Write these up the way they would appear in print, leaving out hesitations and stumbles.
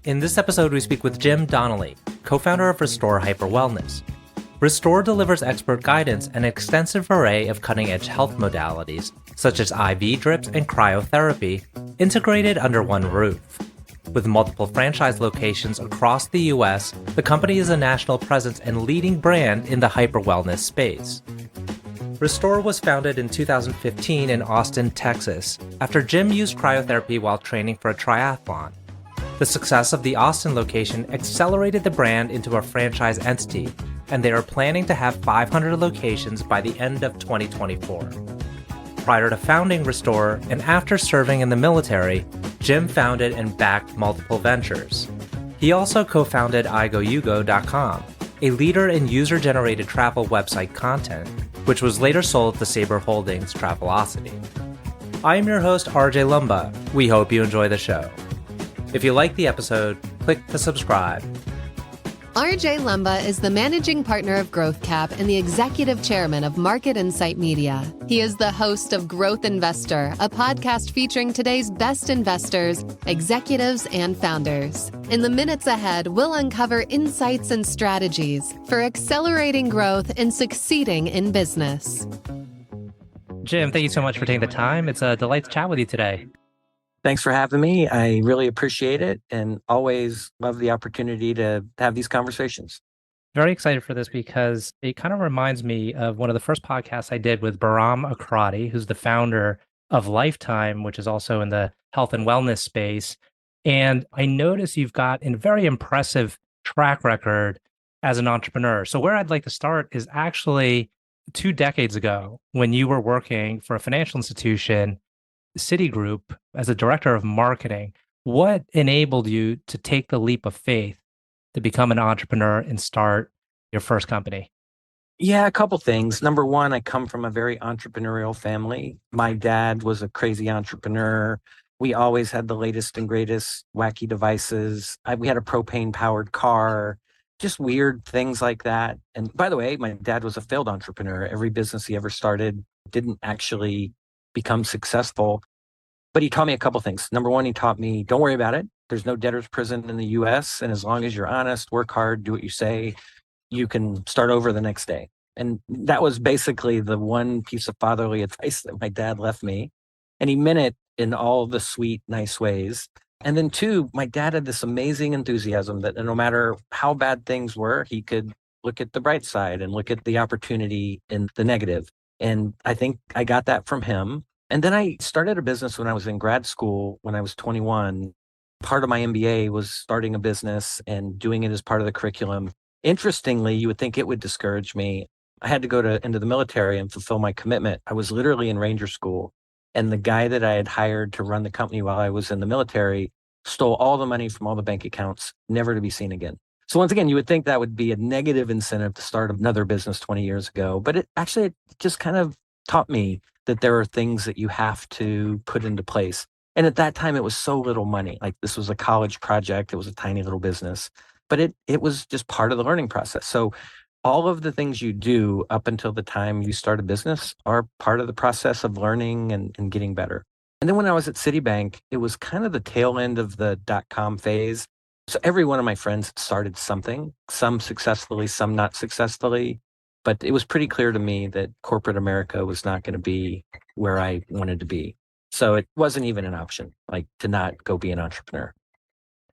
In this episode, we speak with Jim Donnelly, co-founder of Restore Hyper Wellness. Restore delivers expert guidance and an extensive array of cutting-edge health modalities, such as IV drips and cryotherapy, integrated under one roof. With multiple franchise locations across the U.S., the company is a national presence and leading brand in the hyper wellness space. Restore was founded in 2015 in Austin, Texas, after Jim used cryotherapy while training for a triathlon. The success of the Austin location accelerated the brand into a franchise entity, and they are planning to have 500 locations by the end of 2024. Prior to founding Restore and after serving in the military, Jim founded and backed multiple ventures. He also co-founded igoyugo.com, a leader in user-generated travel website content, which was later sold to Sabre Holdings Travelocity. I am your host, RJ Lumba. We hope you enjoy the show. If you like the episode, click to subscribe. RJ Lumba is the managing partner of GrowthCap and the executive chairman of Market Insight Media. He is the host of Growth Investor, a podcast featuring today's best investors, executives, and founders. In the minutes ahead, we'll uncover insights and strategies for accelerating growth and succeeding in business. Jim, thank you so much for taking the time. It's a delight to chat with you today. Thanks for having me. I really appreciate it and always love the opportunity to have these conversations. Very excited for this because it kind of reminds me of one of the first podcasts I did with Bahram Akrati, who's the founder of Lifetime, which is also in the health and wellness space. And I noticed you've got a very impressive track record as an entrepreneur. So where I'd like to start is actually 2 decades ago when you were working for a financial institution, Citigroup, as a director of marketing. What enabled you to take the leap of faith to become an entrepreneur and start your first company? Yeah, a couple things. Number one, I come from a very entrepreneurial family. My dad was a crazy entrepreneur. We always had the latest and greatest wacky devices. We had a propane-powered car, just weird things like that. And by the way, my dad was a failed entrepreneur. Every business he ever started didn't actually become successful. But he taught me a couple things. Number one, he taught me, don't worry about it. There's no debtor's prison in the US. And as long as you're honest, work hard, do what you say, you can start over the next day. And that was basically the one piece of fatherly advice that my dad left me. And he meant it in all the sweet, nice ways. And then two, my dad had this amazing enthusiasm that no matter how bad things were, he could look at the bright side and look at the opportunity in the negative. And I think I got that from him. And then I started a business when I was in grad school, when I was 21. Part of my MBA was starting a business and doing it as part of the curriculum. Interestingly, you would think it would discourage me. I had to go into the military and fulfill my commitment. I was literally in Ranger School. And the guy that I had hired to run the company while I was in the military stole all the money from all the bank accounts, never to be seen again. So once again, you would think that would be a negative incentive to start another business 20 years ago. But it just kind of taught me that there are things that you have to put into place. And at that time, it was so little money. Like this was a college project. It was a tiny little business. But it was just part of the learning process. So all of the things you do up until the time you start a business are part of the process of learning and getting better. And then when I was at Citibank, it was kind of the tail end of the dot-com phase. So every one of my friends started something, some successfully, some not successfully. But it was pretty clear to me that corporate America was not going to be where I wanted to be. So it wasn't even an option, like to not go be an entrepreneur.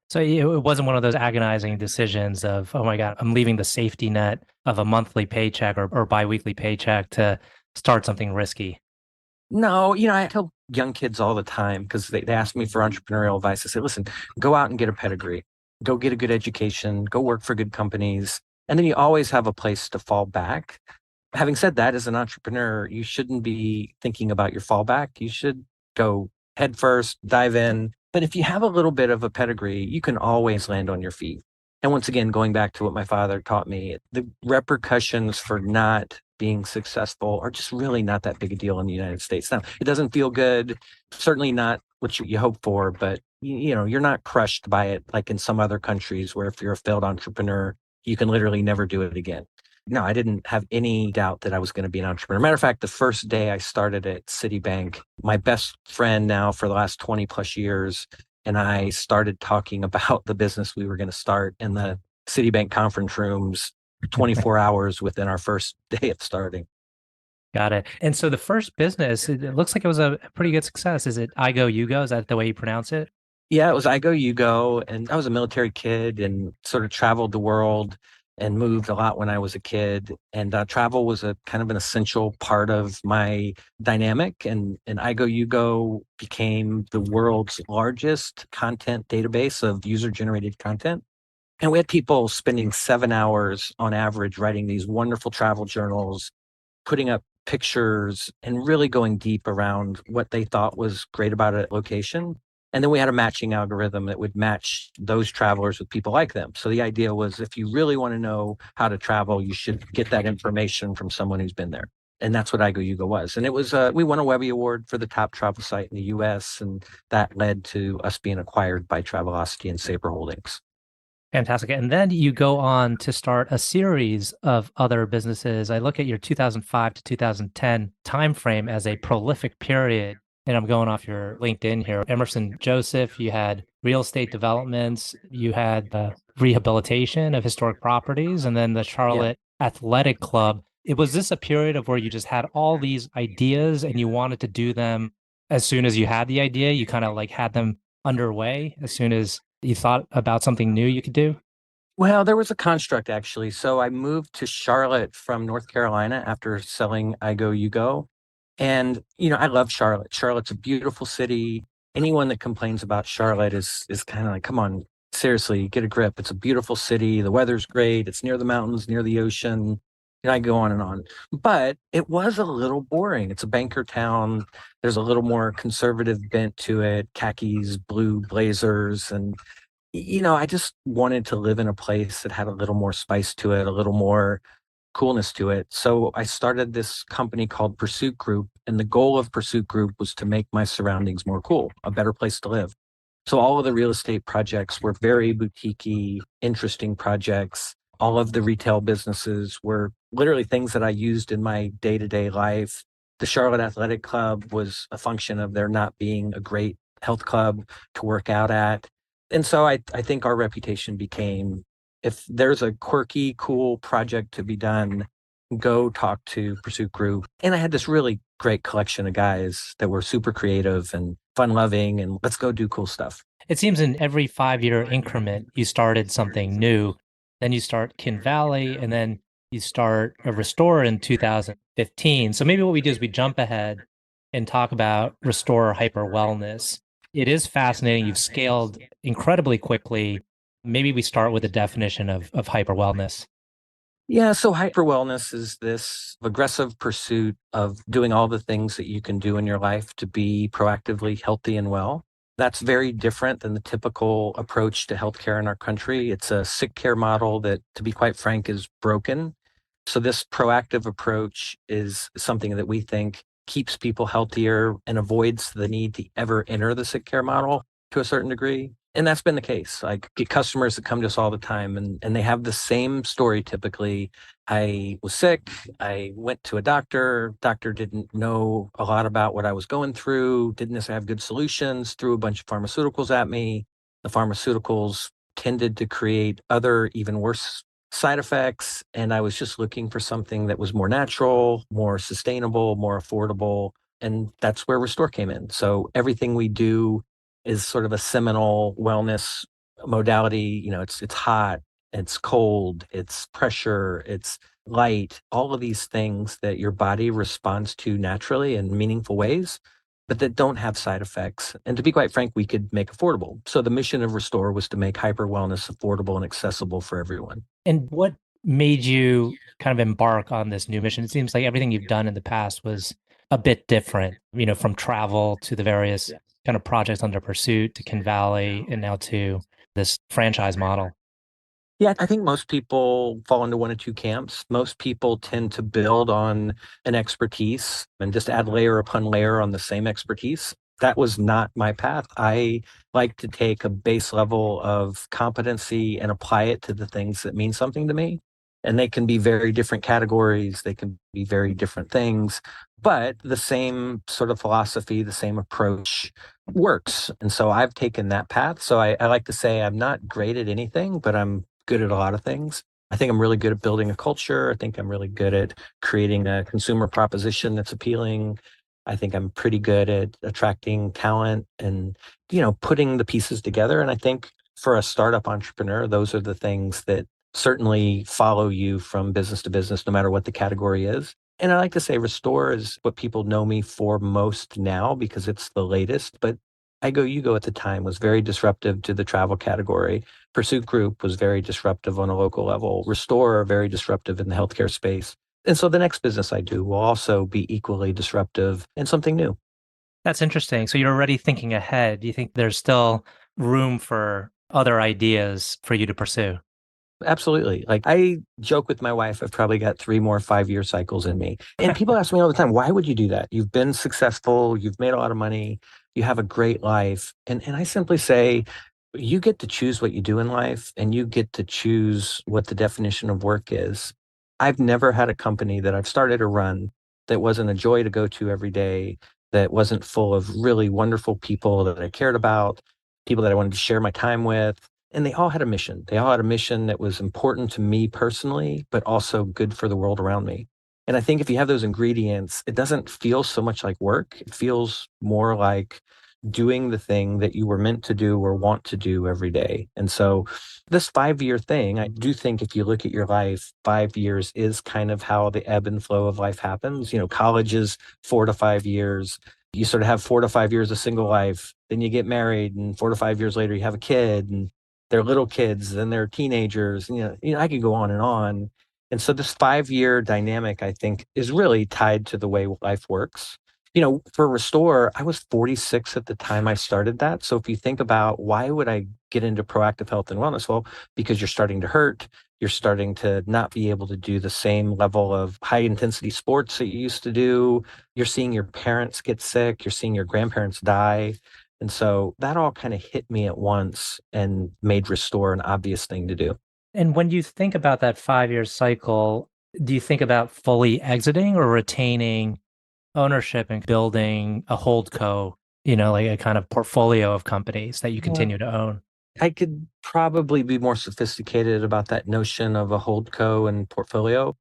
So it wasn't one of those agonizing decisions of, oh my God, I'm leaving the safety net of a monthly paycheck or biweekly paycheck to start something risky. No, I tell young kids all the time because they ask me for entrepreneurial advice. I say, listen, go out and get a pedigree. Go get a good education, go work for good companies, and then you always have a place to fall back. Having said that, as an entrepreneur, you shouldn't be thinking about your fallback. You should go head first, dive in. But if you have a little bit of a pedigree, you can always land on your feet. And once again, going back to what my father taught me, the repercussions for not being successful are just really not that big a deal in the United States. Now, it doesn't feel good, certainly not what you hope for, but you're not crushed by it like in some other countries where if you're a failed entrepreneur, you can literally never do it again. No, I didn't have any doubt that I was going to be an entrepreneur. Matter of fact, the first day I started at Citibank, my best friend now for the last 20 plus years and I started talking about the business we were going to start in the Citibank conference rooms 24 hours within our first day of starting. Got it. And so the first business, it looks like it was a pretty good success. Is it I Go, You Go? Is that the way you pronounce it? Yeah, it was I Go, You Go. And I was a military kid and sort of traveled the world and moved a lot when I was a kid. And travel was a kind of an essential part of my dynamic. And I Go, You Go became the world's largest content database of user generated content. And we had people spending 7 hours on average writing these wonderful travel journals, putting up pictures and really going deep around what they thought was great about a location. And then we had a matching algorithm that would match those travelers with people like them. So the idea was if you really want to know how to travel, you should get that information from someone who's been there. And that's what iGo Yugo was. And it was, we won a Webby Award for the top travel site in the US. And that led to us being acquired by Travelocity and Sabre Holdings. Fantastic. And then you go on to start a series of other businesses. I look at your 2005 to 2010 timeframe as a prolific period. And I'm going off your LinkedIn here. Emerson Joseph, you had real estate developments, you had the rehabilitation of historic properties, and then the Yeah. Charlotte Athletic Club. Was this a period of where you just had all these ideas and you wanted to do them as soon as you had the idea? You kind of like had them underway as soon as you thought about something new you could do? Well, there was a construct actually. So I moved to Charlotte from North Carolina after selling I Go You Go. And I love Charlotte. Charlotte's a beautiful city. Anyone that complains about Charlotte is kind of like, come on, seriously, get a grip. It's a beautiful city. The weather's great. It's near the mountains, near the ocean. And I go on and on. But it was a little boring. It's a banker town. There's a little more conservative bent to it, khakis, blue blazers, and I just wanted to live in a place that had a little more spice to it, a little more coolness to it. So I started this company called Pursuit Group. And the goal of Pursuit Group was to make my surroundings more cool, a better place to live. So all of the real estate projects were very boutique-y, interesting projects. All of the retail businesses were literally things that I used in my day-to-day life. The Charlotte Athletic Club was a function of there not being a great health club to work out at. And so I think our reputation became, if there's a quirky, cool project to be done, go talk to Pursuit Group. And I had this really great collection of guys that were super creative and fun loving and let's go do cool stuff. It seems in every 5-year increment, you started something new. Then you start Kin Valley, and then you start a Restore in 2015. So maybe what we do is we jump ahead and talk about Restore Hyper Wellness. It is fascinating. You've scaled incredibly quickly. Maybe we start with a definition of hyper wellness. Yeah, so hyper wellness is this aggressive pursuit of doing all the things that you can do in your life to be proactively healthy and well. That's very different than the typical approach to healthcare in our country. It's a sick care model that, to be quite frank, is broken. So this proactive approach is something that we think keeps people healthier and avoids the need to ever enter the sick care model to a certain degree. And that's been the case. I get customers that come to us all the time and they have the same story typically. I was sick. I went to a doctor. Doctor didn't know a lot about what I was going through, didn't necessarily have good solutions, threw a bunch of pharmaceuticals at me. The pharmaceuticals tended to create other, even worse side effects. And I was just looking for something that was more natural, more sustainable, more affordable. And that's where Restore came in. So everything we do is sort of a seminal wellness modality. It's hot, it's cold, it's pressure, it's light, all of these things that your body responds to naturally in meaningful ways, but that don't have side effects. And to be quite frank, we could make affordable. So the mission of Restore was to make hyper wellness affordable and accessible for everyone. And what made you kind of embark on this new mission? It seems like everything you've done in the past was a bit different, from travel to the various kind of projects under pursuit to Kin Valley and now to this franchise model. Yeah, I think most people fall into one of two camps. Most people tend to build on an expertise and just add layer upon layer on the same expertise. That was not my path. I like to take a base level of competency and apply it to the things that mean something to me. And they can be very different categories. They can be very different things. But the same sort of philosophy, the same approach works. And so I've taken that path. So I like to say I'm not great at anything, but I'm good at a lot of things. I think I'm really good at building a culture. I think I'm really good at creating a consumer proposition that's appealing. I think I'm pretty good at attracting talent and, putting the pieces together. And I think for a startup entrepreneur, those are the things that certainly follow you from business to business, no matter what the category is. And I like to say Restore is what people know me for most now because it's the latest. But I Go, You Go at the time was very disruptive to the travel category. Pursuit Group was very disruptive on a local level. Restore, very disruptive in the healthcare space. And so the next business I do will also be equally disruptive and something new. That's interesting. So you're already thinking ahead. Do you think there's still room for other ideas for you to pursue? Absolutely. Like I joke with my wife, I've probably got 3 more 5-year cycles in me. And people ask me all the time, why would you do that? You've been successful, you've made a lot of money, you have a great life. And I simply say, you get to choose what you do in life and you get to choose what the definition of work is. I've never had a company that I've started or run that wasn't a joy to go to every day, that wasn't full of really wonderful people that I cared about, people that I wanted to share my time with. And they all had a mission. They all had a mission that was important to me personally, but also good for the world around me. And I think if you have those ingredients, it doesn't feel so much like work. It feels more like doing the thing that you were meant to do or want to do every day. And so, this 5-year thing, I do think if you look at your life, 5 years is kind of how the ebb and flow of life happens. College is 4 to 5 years. You sort of have 4 to 5 years of single life, then you get married, and 4 to 5 years later, you have a kid, and they're little kids, then they're teenagers. I could go on and on. And so this 5-year dynamic, I think, is really tied to the way life works. For Restore, I was 46 at the time I started that. So if you think about why would I get into proactive health and wellness? Well, because you're starting to hurt, you're starting to not be able to do the same level of high intensity sports that you used to do. You're seeing your parents get sick, you're seeing your grandparents die. And so that all kind of hit me at once and made Restore an obvious thing to do. And when you think about that 5-year cycle, do you think about fully exiting or retaining ownership and building a hold co, like a kind of portfolio of companies that you Well, continue to own? I could probably be more sophisticated about that notion of a hold co and portfolio.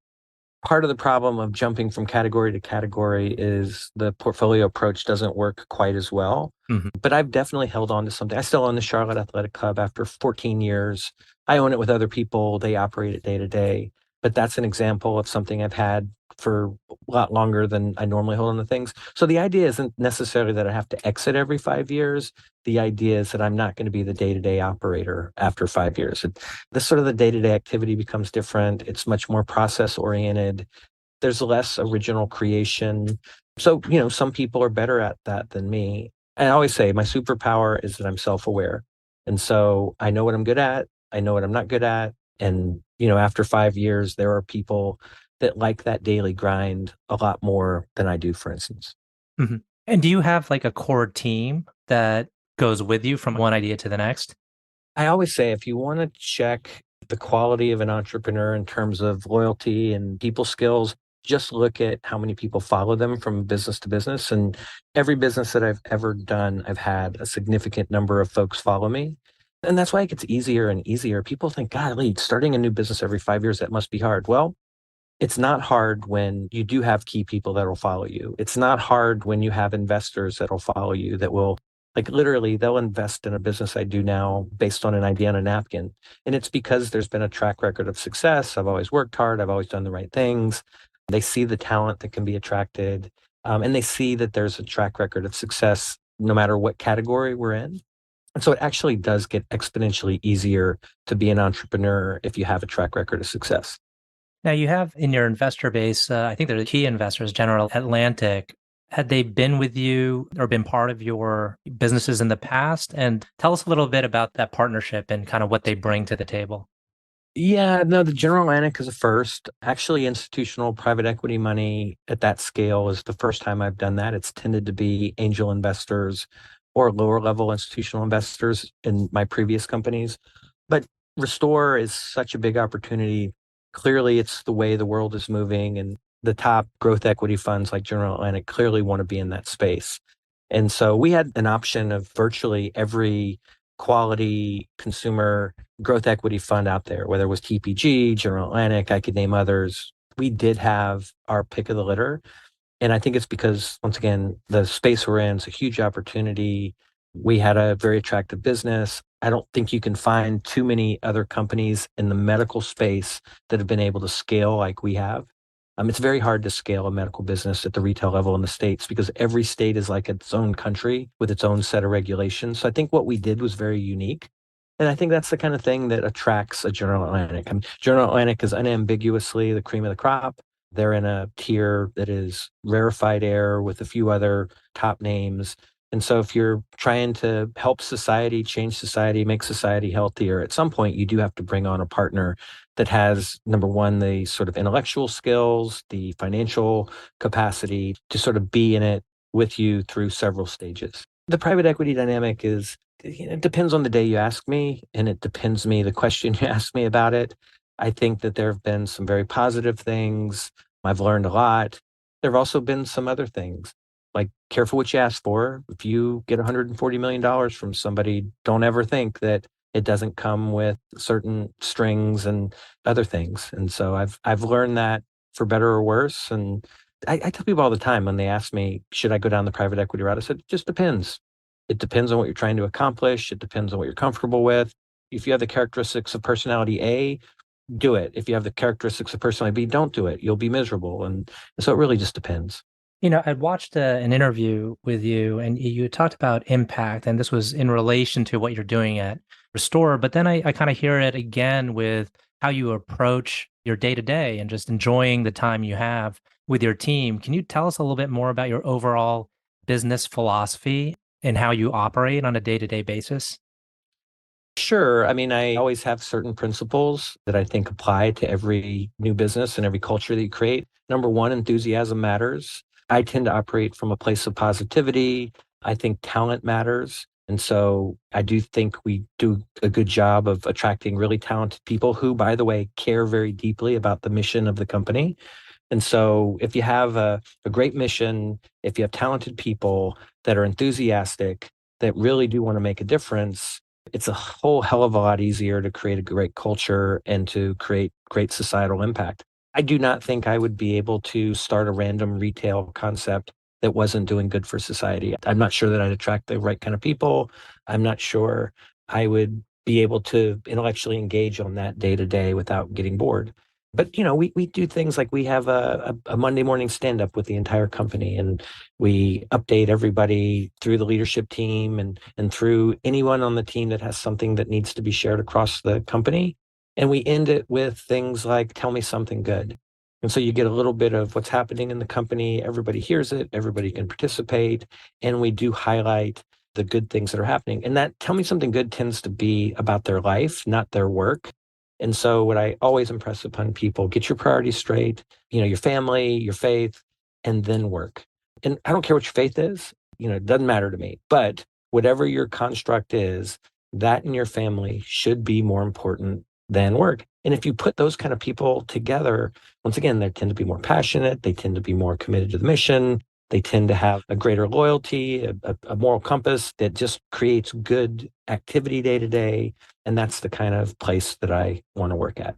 Part of the problem of jumping from category to category is the portfolio approach doesn't work quite as well. Mhm. But I've definitely held on to something. I still own the Charlotte Athletic Club after 14 years. I own it with other people. They operate it day to day. But that's an example of something I've had for a lot longer than I normally hold on to things. So the idea isn't necessarily that I have to exit every 5 years. The idea is that I'm not going to be the day to day operator after 5 years. This sort of the day to day activity becomes different. It's much more process oriented. There's less original creation. So, some people are better at that than me. And I always say my superpower is that I'm self aware. And so I know what I'm good at, I know what I'm not good at. And, after 5 years, there are people that like that daily grind a lot more than I do, for instance. Mhm. And do you have like a core team that goes with you from one idea to the next? I always say if you want to check the quality of an entrepreneur in terms of loyalty and people skills, just look at how many people follow them from business to business. And every business that I've ever done, I've had a significant number of folks follow me. And that's why it gets easier and easier. People think, God, Lee, starting a new business every 5 years, that must be hard. Well, it's not hard when you do have key people that will follow you. It's not hard when you have investors that will follow you, that will, like, literally, they'll invest in a business I do now based on an idea on a napkin. And it's because there's been a track record of success. I've always worked hard. I've always done the right things. They see the talent that can be attracted. And they see that there's a track record of success no matter what category we're in. And so it actually does get exponentially easier to be an entrepreneur if you have a track record of success. Now you have in your investor base, I think they're the key investors, General Atlantic. Had they been with you or been part of your businesses in the past? And tell us a little bit about that partnership and kind of what they bring to the table. Yeah, no, the General Atlantic is a first. Actually, institutional private equity money at that scale is the first time I've done that. It's tended to be angel investors or lower level institutional investors in my previous companies. But Restore is such a big opportunity. Clearly, it's the way the world is moving, and the top growth equity funds like General Atlantic clearly want to be in that space. And so we had an option of virtually every quality consumer growth equity fund out there, whether it was TPG, General Atlantic, I could name others. We did have our pick of the litter. And I think it's because, once again, the space we're in is a huge opportunity. We had a very attractive business. I don't think you can find too many other companies in the medical space that have been able to scale like we have. It's very hard to scale a medical business at the retail level in the States because every state is like its own country with its own set of regulations. So I think what we did was very unique. And I think that's the kind of thing that attracts a General Atlantic. General Atlantic is unambiguously the cream of the crop. They're in a tier that is rarefied air with a few other top names. And so if you're trying to help society, change society, make society healthier, at some point you do have to bring on a partner that has, number one, the sort of intellectual skills, the financial capacity to sort of be in it with you through several stages. The private equity dynamic is, it depends on the day you ask me, and it depends the question you ask me about it. I think that there have been some very positive things. I've learned a lot. There have also been some other things, like careful what you ask for. If you get $140 million from somebody, don't ever think that it doesn't come with certain strings and other things. And so I've learned that for better or worse. And I tell people all the time when they ask me, should I go down the private equity route? I said, it just depends. It depends on what you're trying to accomplish. It depends on what you're comfortable with. If you have the characteristics of personality A, do it. If you have the characteristics of personality B, don't do it. You'll be miserable. And so it really just depends. I watched an interview with you and you talked about impact, and this was in relation to what you're doing at Restore. But then I kind of hear it again with how you approach your day to day and just enjoying the time you have with your team. Can you tell us a little bit more about your overall business philosophy and how you operate on a day to day basis? Sure. I always have certain principles that I think apply to every new business and every culture that you create. Number one, enthusiasm matters. I tend to operate from a place of positivity. I think talent matters. And so I do think we do a good job of attracting really talented people who, by the way, care very deeply about the mission of the company. And so if you have a great mission, if you have talented people that are enthusiastic, that really do want to make a difference, it's a whole hell of a lot easier to create a great culture and to create great societal impact. I do not think I would be able to start a random retail concept that wasn't doing good for society. I'm not sure that I'd attract the right kind of people. I'm not sure I would be able to intellectually engage on that day to day without getting bored. But we do things like we have a Monday morning stand up with the entire company, and we update everybody through the leadership team and through anyone on the team that has something that needs to be shared across the company. And we end it with things like, tell me something good. And so you get a little bit of what's happening in the company. Everybody hears it, everybody can participate, and we do highlight the good things that are happening. And that tell me something good tends to be about their life, not their work. And so what I always impress upon people, get your priorities straight, your family, your faith, and then work. And I don't care what your faith is, it doesn't matter to me. But whatever your construct is, that in your family should be more important than work. And if you put those kind of people together, once again, they tend to be more passionate. They tend to be more committed to the mission. They tend to have a greater loyalty, a moral compass that just creates good activity day to day. And that's the kind of place that I want to work at.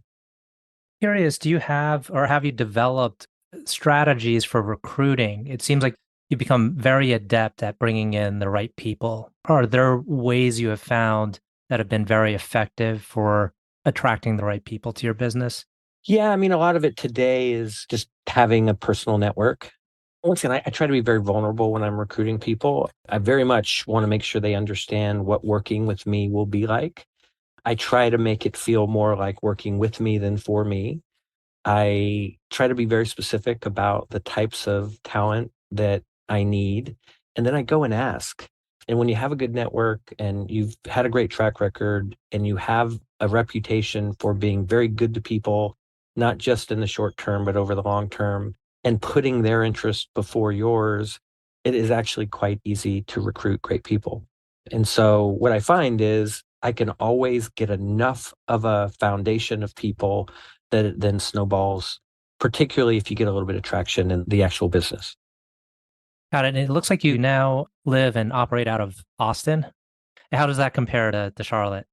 Curious, do you have or have you developed strategies for recruiting? It seems like you become very adept at bringing in the right people. Are there ways you have found that have been very effective for attracting the right people to your business? Yeah, a lot of it today is just having a personal network. Once again, I try to be very vulnerable when I'm recruiting people. I very much want to make sure they understand what working with me will be like. I try to make it feel more like working with me than for me. I try to be very specific about the types of talent that I need. And then I go and ask. And when you have a good network and you've had a great track record and you have a reputation for being very good to people, not just in the short term, but over the long term, and putting their interest before yours, it is actually quite easy to recruit great people. And so what I find is I can always get enough of a foundation of people that it then snowballs particularly if you get a little bit of traction in the actual business. Got it. And it looks like you now live and operate out of Austin. How does that compare to Charlotte?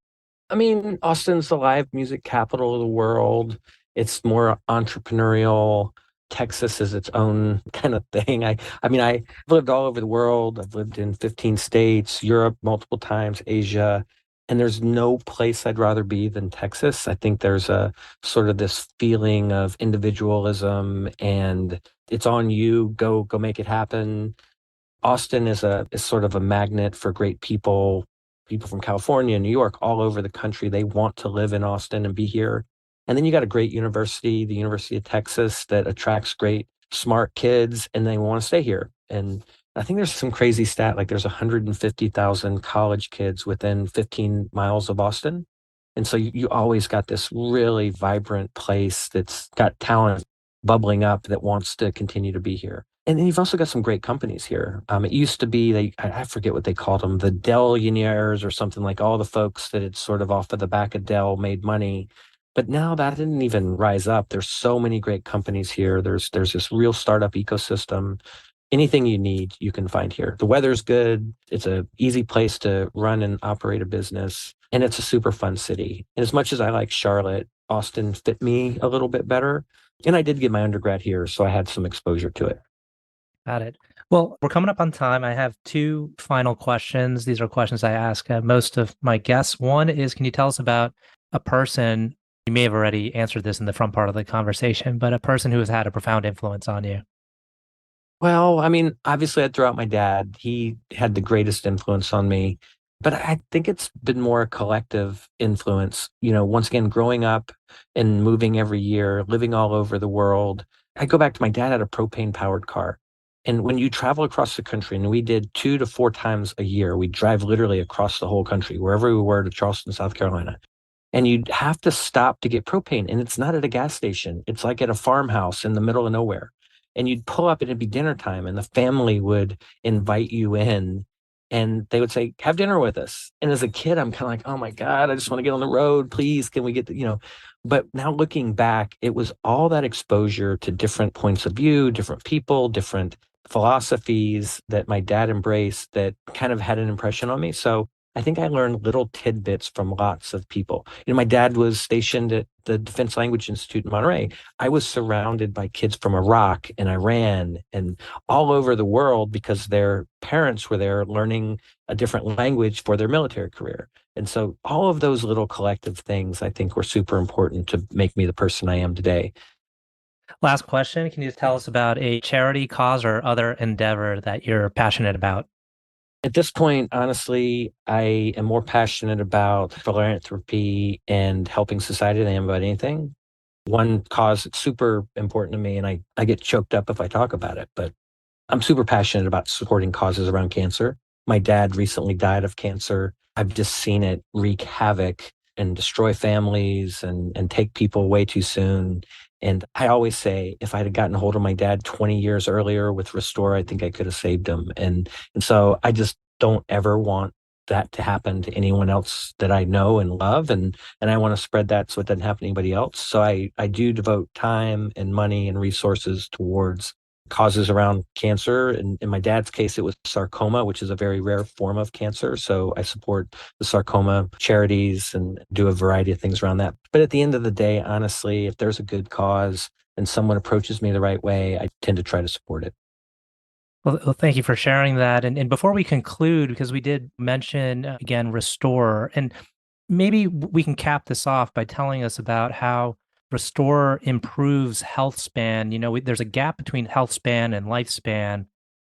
I mean, Austin's the live music capital of the world. It's more entrepreneurial. Texas is its own kind of thing. I've lived all over the world. I've lived in 15 states, Europe multiple times, Asia, and there's no place I'd rather be than Texas. I think there's a sort of this feeling of individualism and it's on you, go make it happen. Austin is sort of a magnet for great people from California, New York, all over the country. They want to live in Austin and be here. And then you got a great university, the University of Texas, that attracts great, smart kids, and they want to stay here. And I think there's some crazy stat, like there's 150,000 college kids within 15 miles of Austin. And so you always got this really vibrant place that's got talent bubbling up that wants to continue to be here. And then you've also got some great companies here. It used to be, I forget what they called them, the Dell-ionaires or something, like all the folks that had sort of off of the back of Dell made money. But now that didn't even rise up. There's so many great companies here. There's this real startup ecosystem. Anything you need, you can find here. The weather's good. It's an easy place to run and operate a business. And it's a super fun city. And as much as I like Charlotte, Austin fit me a little bit better. And I did get my undergrad here, so I had some exposure to it. Got it. Well, we're coming up on time. I have two final questions. These are questions I ask most of my guests. One is, can you tell us about a person, you may have already answered this in the front part of the conversation, but a person who has had a profound influence on you? Well, I mean, obviously, I'd throw out my dad. He had the greatest influence on me, but I think it's been more a collective influence. Once again, growing up and moving every year, living all over the world. I go back to my dad had a propane powered car. And when you travel across the country, and we did 2 to 4 times a year, we drive literally across the whole country, wherever we were to Charleston, South Carolina. And you'd have to stop to get propane. And it's not at a gas station. It's like at a farmhouse in the middle of nowhere. And you'd pull up and it'd be dinner time and the family would invite you in and they would say, have dinner with us. And as a kid, I'm kind of like, oh my God, I just want to get on the road. Please, can we get but now looking back, it was all that exposure to different points of view, different people, different philosophies that my dad embraced that kind of had an impression on me. So I think I learned little tidbits from lots of people. My dad was stationed at the Defense Language Institute in Monterey. I was surrounded by kids from Iraq and Iran and all over the world because their parents were there learning a different language for their military career. And so all of those little collective things, I think, were super important to make me the person I am today. Last question. Can you tell us about a charity, cause, or other endeavor that you're passionate about? At this point, honestly, I am more passionate about philanthropy and helping society than I am about anything. One cause that's super important to me, and I get choked up if I talk about it, but I'm super passionate about supporting causes around cancer. My dad recently died of cancer. I've just seen it wreak havoc and destroy families and take people way too soon. And I always say, if I'd have gotten a hold of my dad 20 years earlier with Restore, I think I could have saved him. And so I just don't ever want that to happen to anyone else that I know and love. And I want to spread that so it doesn't happen to anybody else. So I do devote time and money and resources towards causes around cancer. And in my dad's case, it was sarcoma, which is a very rare form of cancer. So I support the sarcoma charities and do a variety of things around that. But at the end of the day, honestly, if there's a good cause and someone approaches me the right way, I tend to try to support it. Well, thank you for sharing that. And before we conclude, because we did mention, again, Restore, and maybe we can cap this off by telling us about how Restore improves health span. There's a gap between health span and lifespan,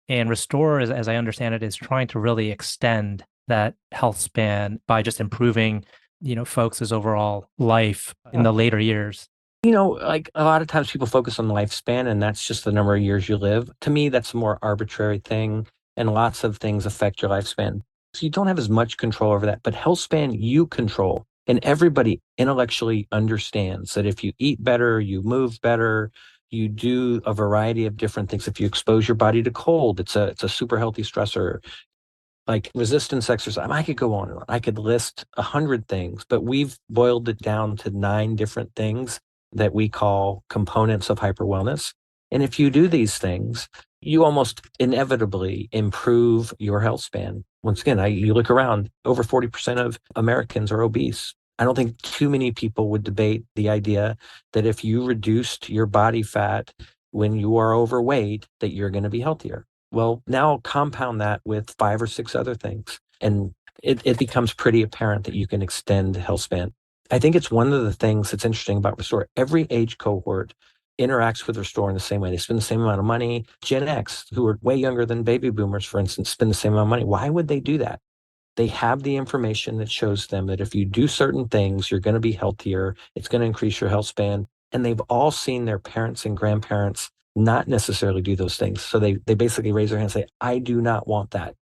and Restore, as I understand it, is trying to really extend that health span by just improving, folks' overall life in the later years. Like a lot of times people focus on lifespan and that's just the number of years you live. To me, that's a more arbitrary thing and lots of things affect your lifespan. So you don't have as much control over that, but health span you control. And everybody intellectually understands that if you eat better, you move better, you do a variety of different things. If you expose your body to cold, it's a super healthy stressor. Like resistance exercise, I could go on and on. I could list 100 things, but we've boiled it down to 9 different things that we call components of hyper wellness. And if you do these things, you almost inevitably improve your health span. Once again, you look around, over 40% of Americans are obese. I don't think too many people would debate the idea that if you reduced your body fat when you are overweight, that you're going to be healthier. Well, now compound that with 5 or 6 other things, and it becomes pretty apparent that you can extend health span. I think it's one of the things that's interesting about Restore. Every age cohort interacts with Restore in the same way. They spend the same amount of money. Gen X, who are way younger than baby boomers, for instance, spend the same amount of money. Why would they do that? They have the information that shows them that if you do certain things, you're going to be healthier. It's going to increase your health span. And they've all seen their parents and grandparents not necessarily do those things. So they basically raise their hand and say, I do not want that.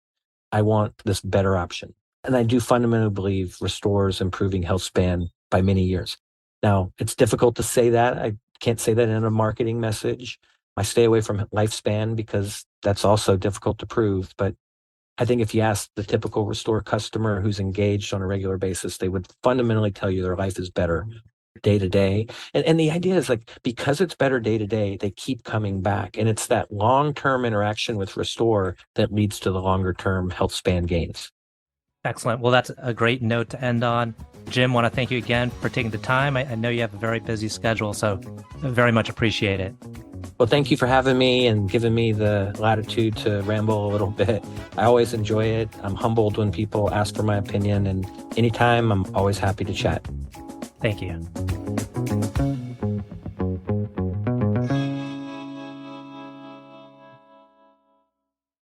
I want this better option. And I do fundamentally believe Restores improving health span by many years. Now, it's difficult to say that. I can't say that in a marketing message. I stay away from lifespan because that's also difficult to prove. But I think if you ask the typical Restore customer who's engaged on a regular basis, they would fundamentally tell you their life is better day to day. And the idea is like, because it's better day to day, they keep coming back. And it's that long-term interaction with Restore that leads to the longer-term health span gains. Excellent. Well, that's a great note to end on. Jim, want to thank you again for taking the time. I know you have a very busy schedule, so I very much appreciate it. Well, thank you for having me and giving me the latitude to ramble a little bit. I always enjoy it. I'm humbled when people ask for my opinion, and anytime I'm always happy to chat. Thank you.